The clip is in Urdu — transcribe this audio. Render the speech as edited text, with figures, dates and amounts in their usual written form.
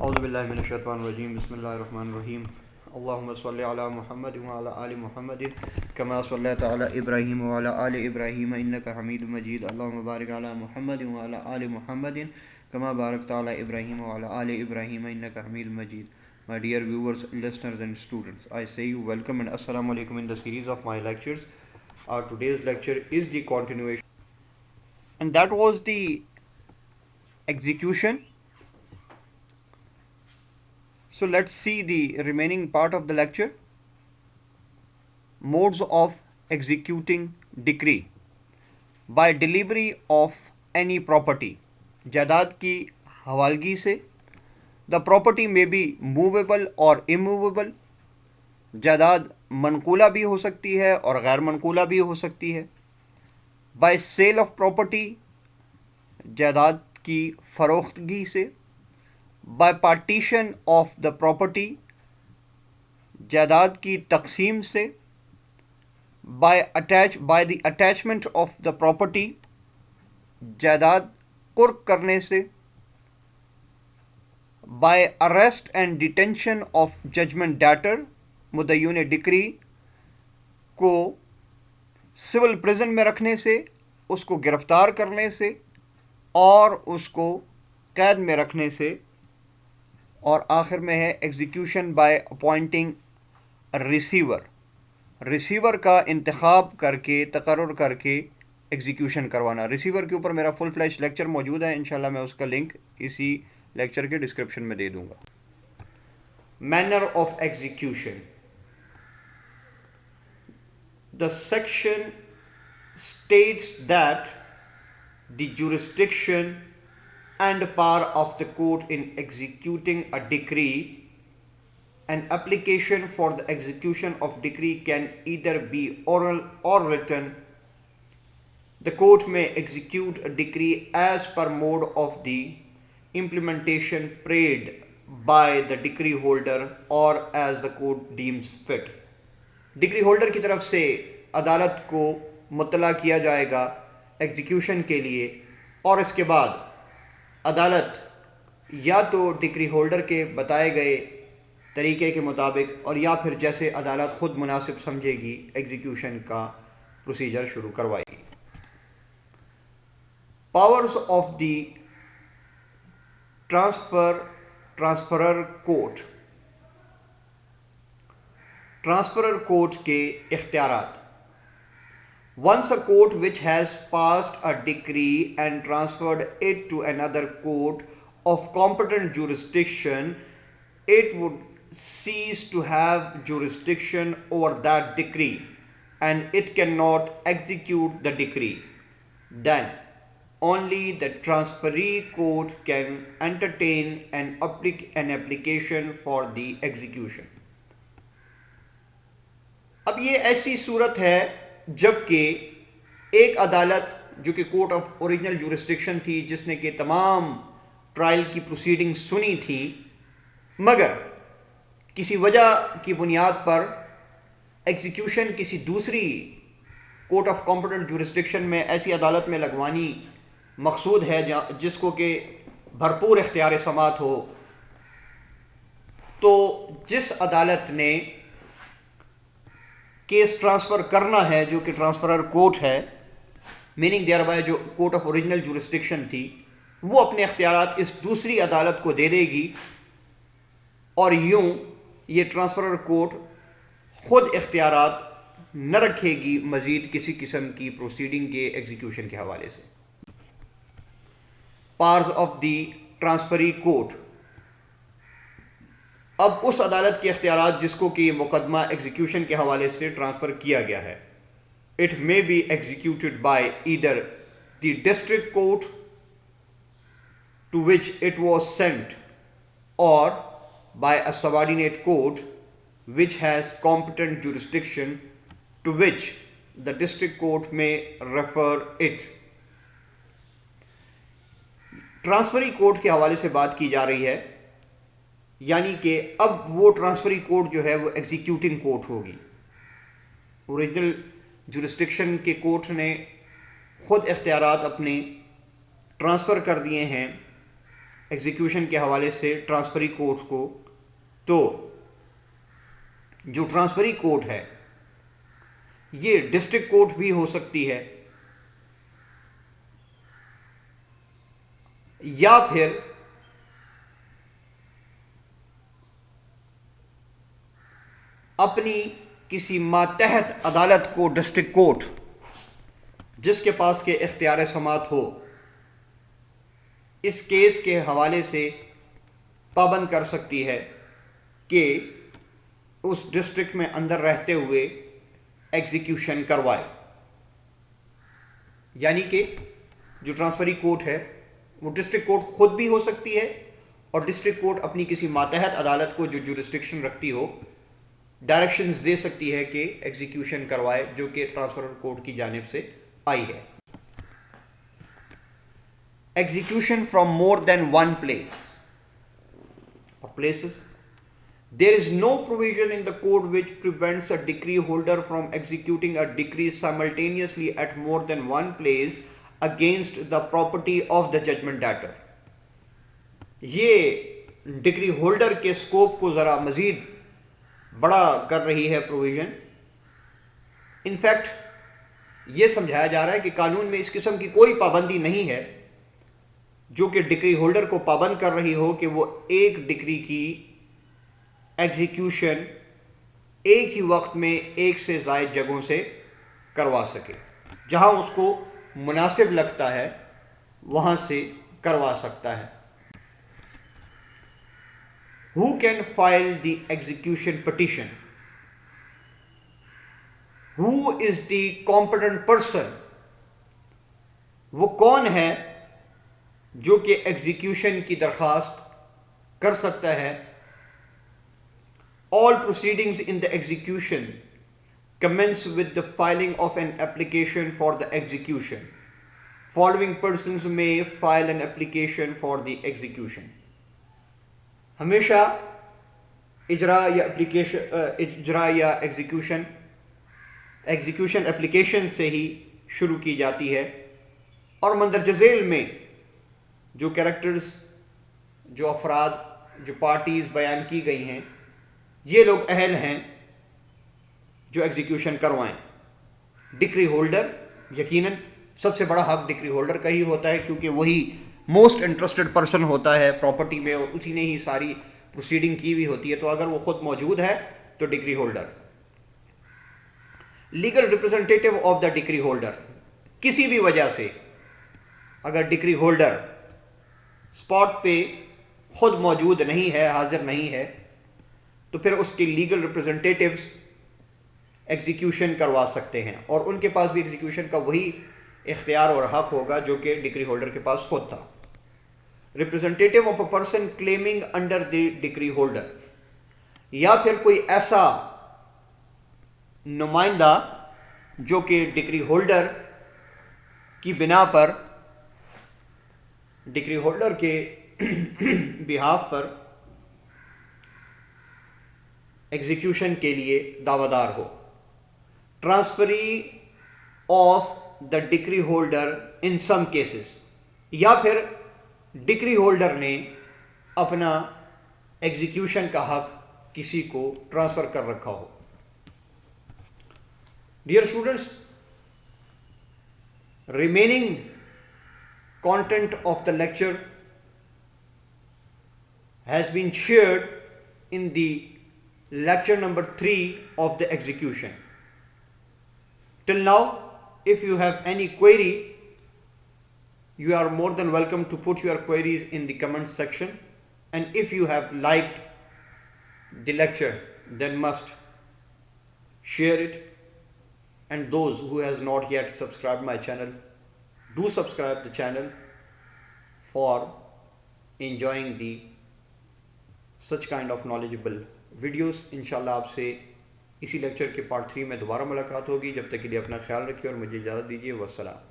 اعوذ باللہ من الشیطان الرجیم بسم اللہ الرحمن الرحیم اللہم صلی علی محمد وعلی آل محمد کما صلیت علی ابراہیم وعلی آل ابراہیم انک حمید مجید اللہم بارک علی محمد وعلی آل محمد کما بارکت علی ابراہیم وعلی آل ابراہیم انک حمید مجید. My dear viewers, listeners and students, I say you welcome and assalamu alaikum in the series of my lectures. Our today's lecture is the continuation, and that was the execution. So let's see the remaining part of the lecture. Modes of executing decree. By delivery of any property. جائیداد کی حوالگی سے. The property may be movable or immovable. جائیداد منقولہ بھی ہو سکتی ہے اور غیر منقولہ بھی ہو سکتی ہے. By sale of property. جائیداد کی فروختگی سے. By partition of the property. جائیداد کی تقسیم سے. By the attachment of the property. جائیداد قرق کرنے سے. By arrest and detention of judgment debtor. مدعیون ڈکری کو سول پریزن میں رکھنے سے, اس کو گرفتار کرنے سے اور اس کو قید میں رکھنے سے. اور آخر میں ہے execution by appointing receiver. Receiver کا انتخاب کر کے, تقرر کر کے ایگزیکیوشن کروانا. ریسیور کے اوپر میرا فل فلیش لیکچر موجود ہے, انشاءاللہ میں اس کا لنک اسی لیکچر کے ڈسکرپشن میں دے دوں گا. Manner of execution. The section states that the jurisdiction and power of the court in executing a decree, an application for the execution of decree can either be oral or written. The court may execute a decree as per mode of the implementation prayed by the decree holder or as the court deems fit. Degree holder کی طرف سے عدالت کو مطلع کیا جائے گا ایگزیکیوشن کے لیے, اور اس کے بعد عدالت یا تو ڈگری ہولڈر کے بتائے گئے طریقے کے مطابق اور یا پھر جیسے عدالت خود مناسب سمجھے گی ایگزیکیوشن کا پروسیجر شروع کروائے گی. Powers of the transferor court. Transferor court کے اختیارات. Once a court which has passed a decree and transferred it to another court of competent jurisdiction, it would cease to have jurisdiction over that decree and it cannot execute the decree. Then only the transferee court can entertain an application for the execution. اب یہ ایسی صورت ہے جب کہ ایک عدالت جو کہ کورٹ آف اوریجنل جورسڈکشن تھی, جس نے کہ تمام ٹرائل کی پروسیڈنگ سنی تھی, مگر کسی وجہ کی بنیاد پر ایگزیکیوشن کسی دوسری کورٹ آف کمپیٹنٹ جورسڈکشن میں ایسی عدالت میں لگوانی مقصود ہے جس کو کہ بھرپور اختیار سماعت ہو. تو جس عدالت نے کیس ٹرانسفر کرنا ہے, جو کہ ٹرانسفرر کورٹ ہے, میننگ دیئر بائی جو کورٹ آف اوریجنل جورسڈکشن تھی, وہ اپنے اختیارات اس دوسری عدالت کو دے دے گی, اور یوں یہ ٹرانسفرر کورٹ خود اختیارات نہ رکھے گی مزید کسی قسم کی پروسیڈنگ کے ایگزیکیوشن کے حوالے سے. Powers of the transferee court. اب اس عدالت کے اختیارات جس کو کہ یہ مقدمہ ایگزیکیوشن کے حوالے سے ٹرانسفر کیا گیا ہے. It may be executed by either the district court to which it was sent or by a subordinate court which has competent jurisdiction to which the district court may refer it. Transferee court کے حوالے سے بات کی جا رہی ہے, یعنی کہ اب وہ ٹرانسفری کورٹ جو ہے وہ ایگزیکیوٹنگ کورٹ ہوگی. اوریجنل جورسڈکشن کے کورٹ نے خود اختیارات اپنے ٹرانسفر کر دیے ہیں ایگزیکیوشن کے حوالے سے ٹرانسفری کورٹ کو، تو جو ٹرانسفری کورٹ ہے یہ ڈسٹرکٹ کورٹ بھی ہو سکتی ہے، یا پھر اپنی کسی ماتحت عدالت کو ڈسٹرکٹ کورٹ جس کے پاس کے اختیار سماعت ہو اس کیس کے حوالے سے پابند کر سکتی ہے کہ اس ڈسٹرکٹ میں اندر رہتے ہوئے ایگزیکیوشن کروائے. یعنی کہ جو ٹرانسفری کورٹ ہے وہ ڈسٹرکٹ کورٹ خود بھی ہو سکتی ہے، اور ڈسٹرکٹ کورٹ اپنی کسی ماتحت عدالت کو جو جورسڈکشن رکھتی ہو ڈائریکشنز دے سکتی ہے کہ ایگزیکیوشن کروائے، جو کہ ٹرانسفر کورٹ کی جانب سے آئی ہے. Execution from more than one place or places. There is no provision in the code which prevents a decree holder from executing a decree simultaneously at more than one place against the property of the judgment debtor. یہ ڈگری ہولڈر کے سکوپ کو ذرا مزید بڑا کر رہی ہے پروویژن. انفیکٹ یہ سمجھایا جا رہا ہے کہ قانون میں اس قسم کی کوئی پابندی نہیں ہے جو کہ ڈگری ہولڈر کو پابند کر رہی ہو کہ وہ ایک ڈگری کی ایگزیکیوشن ایک ہی وقت میں ایک سے زائد جگہوں سے کروا سکے. جہاں اس کو مناسب لگتا ہے وہاں سے کروا سکتا ہے. Who can file the execution petition? Who is the competent person? وہ کون ہے جو کہ ایگزیکیوشن کی درخواست کر سکتا ہے. All proceedings in the execution commence with the filing of an application for the execution. Following persons may file an application for the execution. ہمیشہ اجرا یا ایگزیکیوشن اپلیکیشن سے ہی شروع کی جاتی ہے، اور مندرجہ ذیل میں جو کریکٹرز، جو افراد، جو پارٹیز بیان کی گئی ہیں یہ لوگ اہل ہیں جو ایگزیکیوشن کروائیں. ڈکری ہولڈر، یقیناً سب سے بڑا حق ڈکری ہولڈر کا ہی ہوتا ہے کیونکہ وہی موسٹ انٹرسٹڈ پرسن ہوتا ہے پراپرٹی میں، اور اسی نے ہی ساری پروسیڈنگ کی ہوئی ہوتی ہے. تو اگر وہ خود موجود ہے تو ڈکری holder. Legal representative of the decree holder, کسی بھی وجہ سے اگر ڈکری ہولڈر اسپاٹ پہ خود موجود نہیں ہے، حاضر نہیں ہے، تو پھر اس کے لیگل ریپرزنٹیٹیوز ایگزیکیوشن کروا سکتے ہیں، اور ان کے پاس بھی ایگزیکیوشن کا وہی اختیار اور حق ہوگا جو کہ ڈکری ہولڈر کے پاس خود تھا. Representative of a person claiming under the ڈکری holder, یا پھر کوئی ایسا نمائندہ جو کہ ڈکری ہولڈر کی بنا پر، ڈکری ہولڈر کے بہاف پر ایگزیکیوشن کے لیے دعویٰ دار ہو. Transferee of the decree holder in some cases, یا پھر ڈکری ہولڈر نے اپنا ایگزیکیوشن کا حق کسی کو ٹرانسفر کر رکھا ہو. Dear students, remaining content of the lecture has been shared in the lecture number 3 of the execution. Till now, if you have any query, you are more than welcome to put your queries in the comment section, and if you have liked the lecture then must share it, and those who has not yet subscribed my channel, do subscribe the channel for enjoying the such kind of knowledgeable videos. انشاءاللہ آپ سے اسی لیکچر کے پارٹ 3 میں دوبارہ ملاقات ہوگی. جب تک کے لیے اپنا خیال رکھیے اور مجھے اجازت دیجیے. والسلام.